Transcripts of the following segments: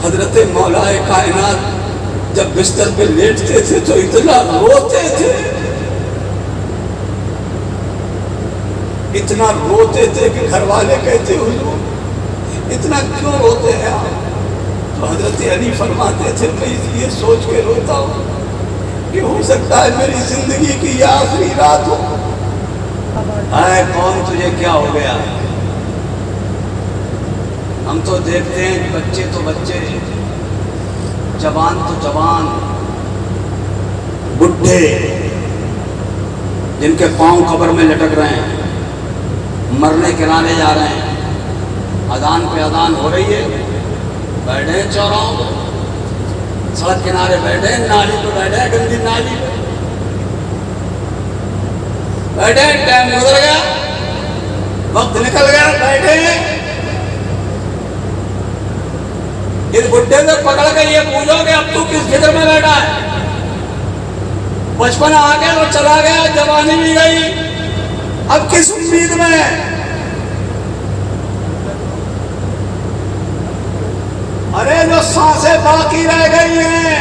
حضرت مولا کائنات جب بستر پہ لیٹتے تھے تو اتنا روتے تھے، اتنا روتے تھے کہ گھر والے کہتے حضور اتنا کیوں روتے ہیں آپ؟ تو حضرت علی فرماتے تھے میں یہ سوچ کے روتا ہوں کہ ہو سکتا ہے میری زندگی کی یہ آخری رات ہو۔ اے کون تجھے کیا ہو گیا؟ ہم تو دیکھتے ہیں بچے تو بچے، جوان تو جوان، بڈھے جن کے پاؤں قبر میں لٹک رہے ہیں، مرنے کنارے جا رہے ہیں، اذان پہ اذان ہو رہی ہے، بیٹھے ہیں چوراہوں پہ، سڑک کنارے بیٹھے ہیں، نالی پہ بیٹھے ہیں، گندی نالی پہ بیٹھے ہیں، ٹائم گزر گیا، وقت نکل گیا، بیٹھے ہیں۔ اس بڈھے سے پکڑ کے یہ پوچھو کہ اب تو کس فکر میں بیٹھا ہے؟ بچپن آ گیا اور چلا گیا، جوانی بھی گئی، اب کس امید میں ہے؟ ارے جو سانسیں باقی رہ گئی ہیں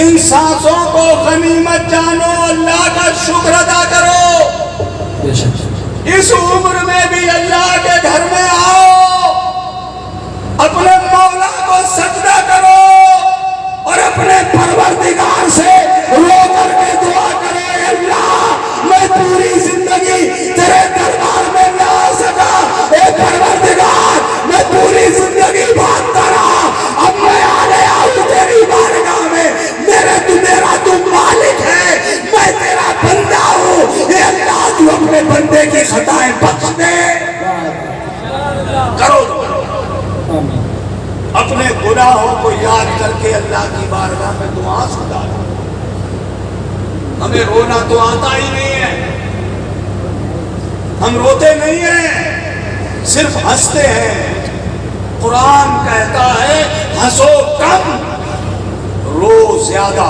ان سانسوں کو غنیمت جانو، اللہ کا شکر ادا کرو، اس عمر میں بھی اللہ کے گھر میں آؤ، اپنے مولا کو سجدہ کرو اور اپنے پروردگار سے رو کر کے دعا کرو، اے اللہ میں پوری زندگی تیرے دربار میں نہ آ سکا، اے پروردگار میں پوری زندگی بھاگتا رہا، اب میں آ گیا ہوں تیری بارگاہ میں، میرا تو مالک ہے، میں تیرا بندہ ہوں، اے اللہ تو اپنے بندے کی خطائیں بخش دے۔ کرو اپنے گناہوں کو یاد کر کے اللہ کی بارگاہ میں دعا سدھارو۔ ہمیں رونا تو آتا ہی نہیں ہے، ہم روتے نہیں ہیں، صرف ہنستے ہیں۔ قرآن کہتا ہے ہنسو کم رو زیادہ،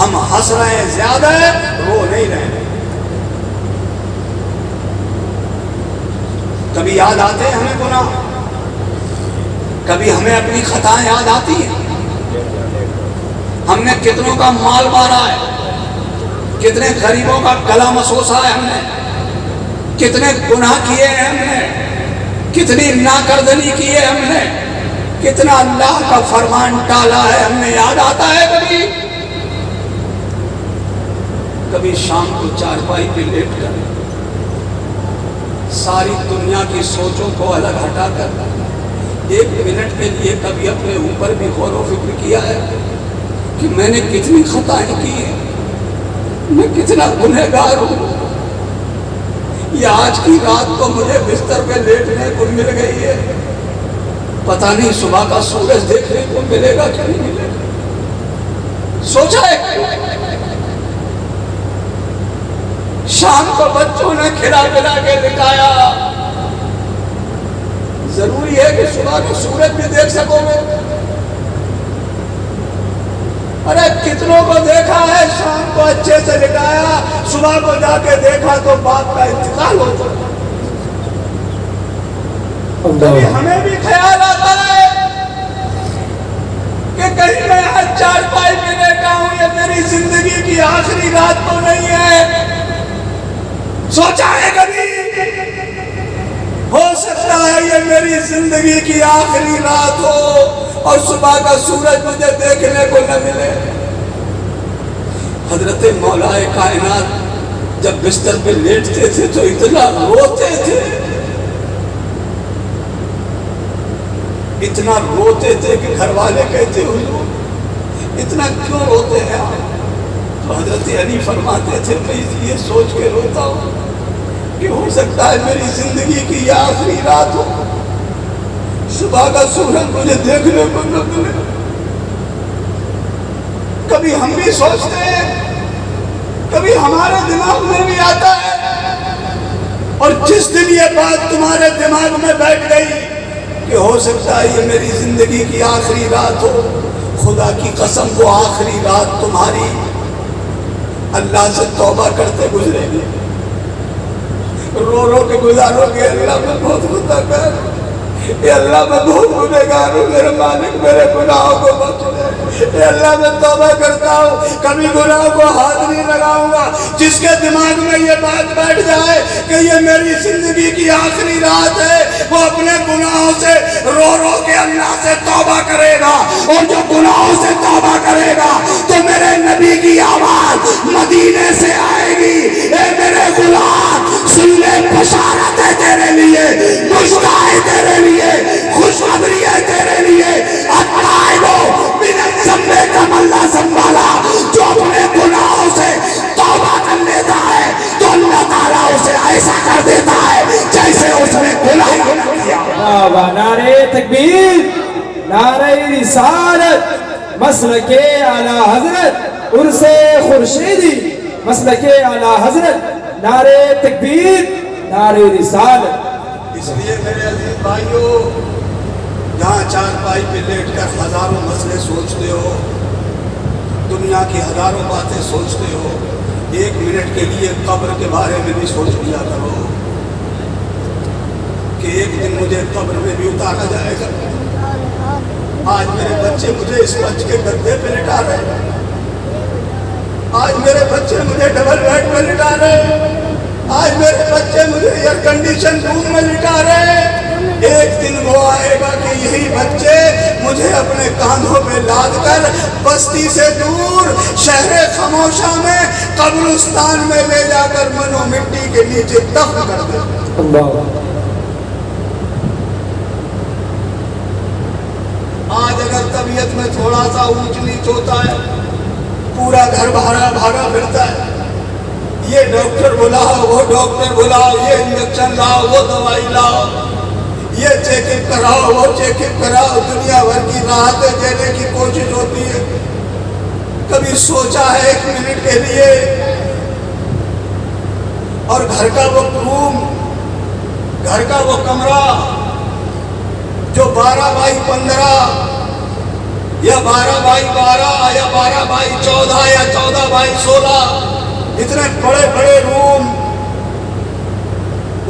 ہم ہنس رہے ہیں زیادہ، رو نہیں رہے ہیں۔ کبھی یاد آتے ہیں ہمیں گناہ، کبھی ہمیں اپنی خطائیں یاد آتی ہیں، ہم نے کتنوں کا مال مارا ہے، کتنے غریبوں کا گلا مسوسا ہے ہم نے، کتنے گناہ کیے ہیں ہم نے، کتنی ناکردنی کی ہے ہم نے، کتنا اللہ کا فرمان ٹالا ہے ہم نے، یاد آتا ہے کبھی؟ کبھی شام کو چارپائی پہ لیٹ کر ساری دنیا کی سوچوں کو الگ ہٹا کر ایک منٹ کے لیے کبھی اپنے اوپر بھی غور و فکر کیا ہے کہ میں نے کتنی خطائیں کی ہیں، میں کتنا گنہگار ہوں؟ یہ آج کی رات کو مجھے بستر پہ لیٹنے کو مل گئی ہے، پتہ نہیں صبح کا سورج دیکھنے کو ملے گا کہ نہیں ملے گا۔ سوچا ہے شام کو بچوں نے کھلا پلا کے لٹایا، ضروری ہے کہ صبح کا سورج بھی دیکھ سکو گے؟ ارے کتنوں کو دیکھا ہے شام کو اچھے سے لٹایا، صبح کو جا کے دیکھا تو باپ کا انتقال ہو چکا۔ کبھی ہمیں بھی خیال آتا ہے کہ کہیں میں آج چارپائی پہ لیٹا ہوں، یہ میری زندگی کی آخری رات تو نہیں ہے؟ سوچا ہے کبھی ہو سکتا ہے یہ میری زندگی کی آخری رات ہو اور صبح کا سورج مجھے دیکھنے کو نہ ملے؟ حضرت مولا کائنات جب بستر پہ لیٹتے تھے تو اتنا روتے تھے، اتنا روتے تھے کہ گھر والے کہتے حضور اتنا کیوں روتے ہیں آپ؟ تو حضرت علی فرماتے تھے میں یہ سوچ کے روتا ہوں کہ ہو سکتا ہے میری زندگی کی یہ آخری رات ہو، صبح کا سورج مجھے دیکھنے کو نہ ملے۔ کبھی ہم بھی سوچتے ہیں، کبھی ہمارے دماغ میں بھی آتا ہے، اور جس دن یہ بات تمہارے دماغ میں بیٹھ گئی کہ ہو سکتا ہے یہ میری زندگی کی آخری رات ہو، خدا کی قسم وہ آخری رات تمہاری اللہ سے توبہ کرتے گزرے گی، رو رو کے گزارو گے اللہ میں بہت خطا کر، اے اللہ میں بہت گنہگار ہوں، میرے مالک میرے گناہوں کو بخش دے۔ اے اللہ میں توبہ کرتا ہوں، کبھی گناہوں کو ہاتھ نہیں لگاؤں گا۔ جس کے دماغ میں یہ بات بیٹھ جائے کہ یہ میری زندگی کی آخری رات ہے، وہ اپنے گناہوں سے رو رو کے اللہ سے توبہ کرے گا، اور جو گناہوں سے توبہ کرے گا تو میرے نبی کی آواز مدینے سے آئے گی، اے میرے غلام سن لے، بشارت ہے تیرے لیے، مشتاق ہے تیرے لیے، خوشخبری ہے تیرے لیے۔ التائبو من الذنب کمن لا ذنب لہ، جو اپنے گناہوں سے توبہ کر لیتا ہے تو اللہ تعالیٰ اسے ایسا کر دیتا ہے جیسے اس نے گناہ ہی نہ کیا۔ نعرہ تکبیر، نعرہ رسالت، مسلک اعلی حضرت عرس خورشیدی، مسلک اعلی حضرت، نعرہ تکبیر، نعرہ رسالت۔ اس لیے میرے عزیز بھائیوں، جہاں چارپائی پہ لیٹ کر ہزاروں مسئلے سوچتے ہو، دنیا کی ہزاروں باتیں سوچتے ہو، ایک منٹ کے لیے قبر کے بارے میں بھی سوچ لیا کرو کہ ایک دن مجھے قبر میں بھی اتارا جائے گا۔ آج میرے بچے مجھے اس منچ کے گدے پہ لٹا رہے ہیں، آج میرے بچے مجھے ڈبل بیڈ پہ لٹا رہے ہیں، آج میرے بچے مجھے ایئر کنڈیشن روم میں لٹا رہے ہیں۔ ایک دن وہ آئے گا کہ یہی بچے مجھے اپنے کاندھوں پہ لاد کر بستی سے دور شہر خاموشہ میں قبرستان میں لے جا کر منو مٹی کے نیچے دفن کر دیں۔ آج اگر طبیعت میں تھوڑا سا اونچ نیچ ہوتا ہے، پورا گھر بھاگا پھرتا ہے، یہ ڈاکٹر بلاؤ، وہ ڈاکٹر بلاؤ، یہ انجیکشن لاؤ، وہ دوائی لاؤ، یہ چیک اپ کراؤ، وہ چیک اپ کراؤ، دنیا بھر کی راحتیں دینے کی کوشش ہوتی ہے۔ کبھی سوچا ہے ایک منٹ کے لیے، اور گھر کا وہ روم، گھر کا وہ کمرہ جو 12x15 یا 12x12 یا 12x14 یا 14x16 اتنے بڑے بڑے روم،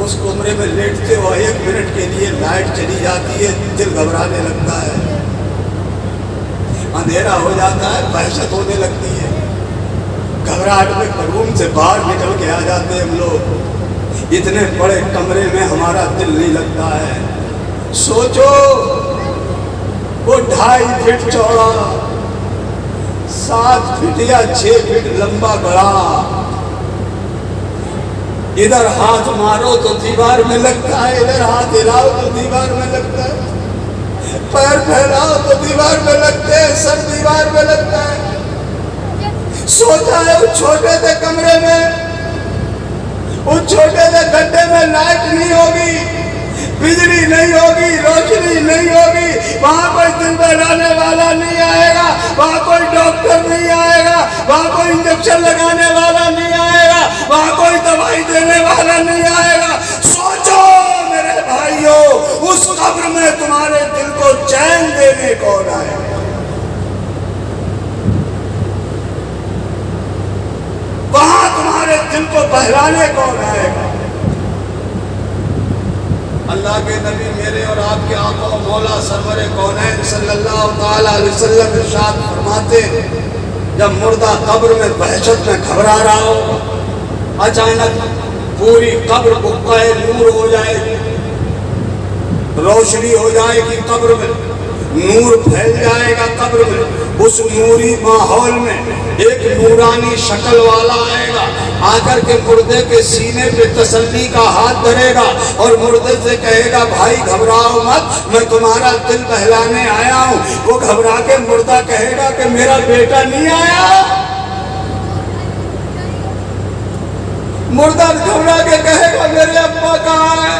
اس کمرے میں لیٹتے ہو ایک منٹ کے لیے لائٹ چلی جاتی ہے، دل گھبرانے لگتا ہے، اندھیرا ہو جاتا ہے، وحشت ہونے لگتی ہے، گھبراہٹ میں روم سے باہر نکل کے آ جاتے ہیں ہم لوگ۔ اتنے بڑے کمرے میں ہمارا دل نہیں لگتا ہے۔ سوچو وہ 2.5 فٹ چوڑا، 7 فٹ یا 6 فٹ لمبا گڑھا، ادھر ہاتھ مارو تو دیوار میں لگتا ہے، ادھر ہاتھ ہلاؤ تو دیوار میں لگتا ہے، پیر پھیلاؤ تو دیوار میں لگتے ہیں، سر دیوار میں لگتا ہے۔ سوچا ہے اس چھوٹے سے کمرے میں، اس چھوٹے سے گڈھے میں لائٹ نہیں ہوگی، بجلی نہیں ہوگی، روشنی نہیں ہوگی، وہاں کوئی دل بہلانے والا نہیں آئے گا، وہاں کوئی ڈاکٹر نہیں آئے گا، وہاں کوئی انجیکشن لگانے والا نہیں آئے گا، وہاں کوئی دوائی دینے والا نہیں آئے گا۔ سوچو میرے بھائیوں، اس قبر میں تمہارے دل کو چین دینے کون آئے گا؟ وہاں تمہارے دل کو بہلانے کون آئے گا؟ اللہ کے نبی میرے اور آپ کے آقا و مولا سرور کونین صلی اللہ تعالیٰ علیہ وسلم ارشاد فرماتے، جب مردہ قبر میں وحشت میں گھبرا رہا ہو، اچانک پوری قبر بقعۂ نور ہو جائے گی، روشنی ہو جائے گی قبر میں، نور پھیل جائے گا قبر میں۔ اس نوری ماحول میں ایک نورانی شکل والا آئے گا، آ کر کے مردے کے سینے پہ تسلی کا ہاتھ دھرے گا اور مردے سے کہے گا بھائی گھبراؤ مت، میں تمہارا دل بہلانے آیا ہوں۔ وہ گھبرا کے مردہ کہے گا کہ میرا بیٹا نہیں آیا، مردہ گھبرا کے کہے گا میرے ابا کہاں ہے،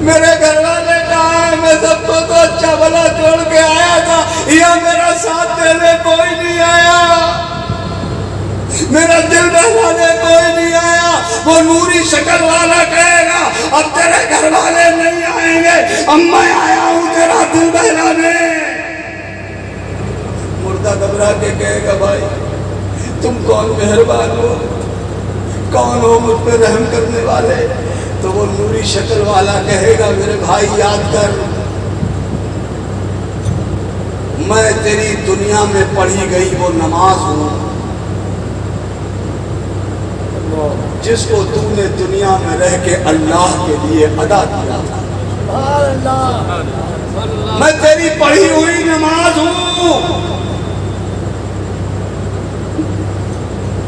میرے گھر والے کہاں ہیں، میں سب کو تو اچھا بھلا چھوڑ کے آیا تھا، یہ میرا ساتھ دینے کوئی نہیں آیا، میرا دل بہلانے کوئی نہیں آیا۔ وہ نوری شکل والا کہے گا اب تیرے گھر والے نہیں آئیں گے، اب میں آیا ہوں تیرا دل بہلانے۔ مردہ گھبرا کے کہے گا بھائی تم کون مہربان ہو، کون ہو مجھ پہ رحم کرنے والے، تو وہ نوری شکل والا کہے گا میرے بھائی یاد کر، میں تیری دنیا میں پڑھی گئی وہ نماز ہوں جس کو تو نے دنیا میں رہ کے اللہ کے لیے ادا کیا تھا۔ میں تیری پڑھی ہوئی نماز ہوں،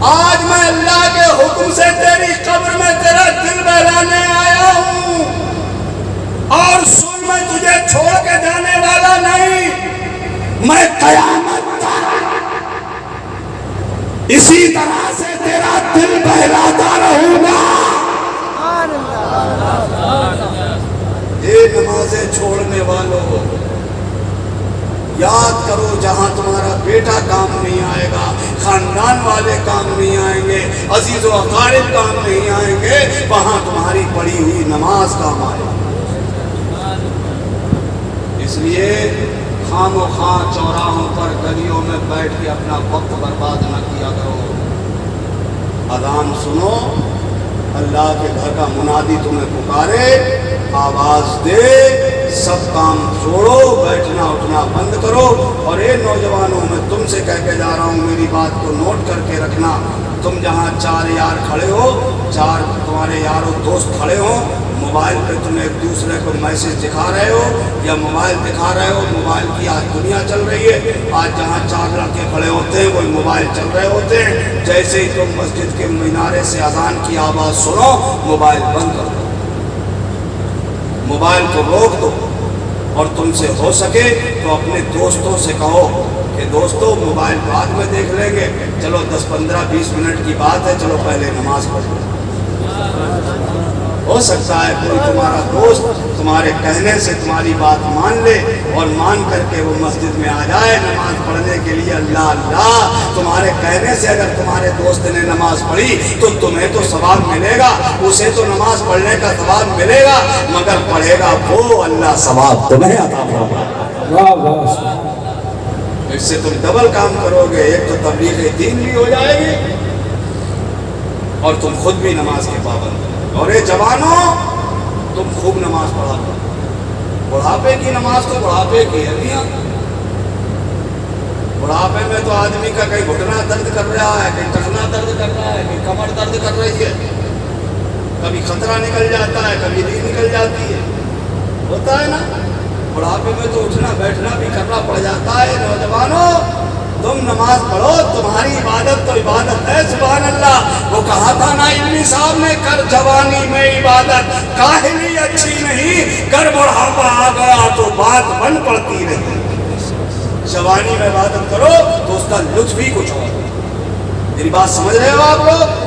آج میں اللہ کے حکم سے تیری قبر میں تیرا دل بہلانے آیا ہوں، اور سن میں تجھے چھوڑ کے جانے والا نہیں، میں قیامت تک اسی طرح سے تیرا دل بہلاتا رہوں گا۔ اے نمازیں چھوڑنے والوں، یاد کرو جہاں تمہارا بیٹا کام نہیں آئے گا، خاندان والے کام نہیں آئیں گے، عزیز و اقارب کام نہیں آئیں گے، وہاں تمہاری پڑھی ہوئی نماز کام آئے گی۔ اس لیے خام و خواہ چوراہوں پر گلیوں میں بیٹھ کے اپنا وقت برباد نہ کیا کرو۔ اذان سنو، اللہ کے گھر کا منادی تمہیں پکارے، آواز دے، سب کام چھوڑو، بیٹھنا اٹھنا بند کرو۔ اور اے نوجوانوں، میں تم سے کہہ کے جا رہا ہوں، میری بات کو نوٹ کر کے رکھنا، تم جہاں چار یار کھڑے ہو، چار تمہارے یاروں دوست کھڑے ہو، موبائل پہ تم ایک دوسرے کو میسج دکھا رہے ہو یا موبائل دکھا رہے ہو، موبائل کی آج دنیا چل رہی ہے، آج جہاں چار لڑکے کھڑے ہوتے ہیں وہی موبائل چل رہے ہوتے ہیں۔ جیسے ہی تم مسجد کے مینارے سے اذان کی آواز سنو، موبائل بند کر دو، موبائل کو روک دو، اور تم سے ہو سکے تو اپنے دوستوں سے کہو کہ دوستو موبائل بعد میں دیکھ لیں گے، چلو 10-15-20 منٹ کی بات ہے، چلو پہلے نماز پڑھ لو۔ ہو سکتا ہے کوئی تمہارا دوست تمہارے کہنے سے تمہاری بات مان لے اور مان کر کے وہ مسجد میں آ جائے نماز پڑھنے کے لیے۔ اللہ اللہ، تمہارے کہنے سے اگر تمہارے دوست نے نماز پڑھی تو تمہیں تو ثواب ملے گا، اسے تو نماز پڑھنے کا ثواب ملے گا، مگر پڑھے گا وہ، اللہ ثواب تمہیں عطا فرمائے گا۔ اس سے تم ڈبل کام کرو گے، ایک تو تبلیغ دین بھی ہو جائے گی اور تم خود بھی نماز کے پابند۔ اور اے جوانوں، تم خوب نماز پڑھا کرو، بڑھاپے کی نماز تو بڑھاپے کی ہے میاں۔ بڑھاپے میں تو آدمی کا کہیں گھٹنا درد کر رہا ہے، کہیں ٹخنا درد کر رہا ہے، کہیں کمر درد کر رہی ہے، کبھی خطرہ نکل جاتا ہے، کبھی نیند نکل جاتی ہے، ہوتا ہے نا۔ بڑھاپے میں تو اٹھنا بیٹھنا بھی کرنا پڑ جاتا ہے۔ نوجوانوں، تم نماز پڑھو، تمہاری عبادت تو عبادت ہے، سبحان اللہ۔ وہ کہا تھا نا علمی صاحب نے، کر جوانی میں عبادت، کاہلی اچھی نہیں، کر بڑھاپا آ گیا تو بات بن پڑتی نہیں۔ جوانی میں عبادت کرو تو اس کا لطف ہی کچھ اور۔ میری بات سمجھ رہے ہو آپ لوگ؟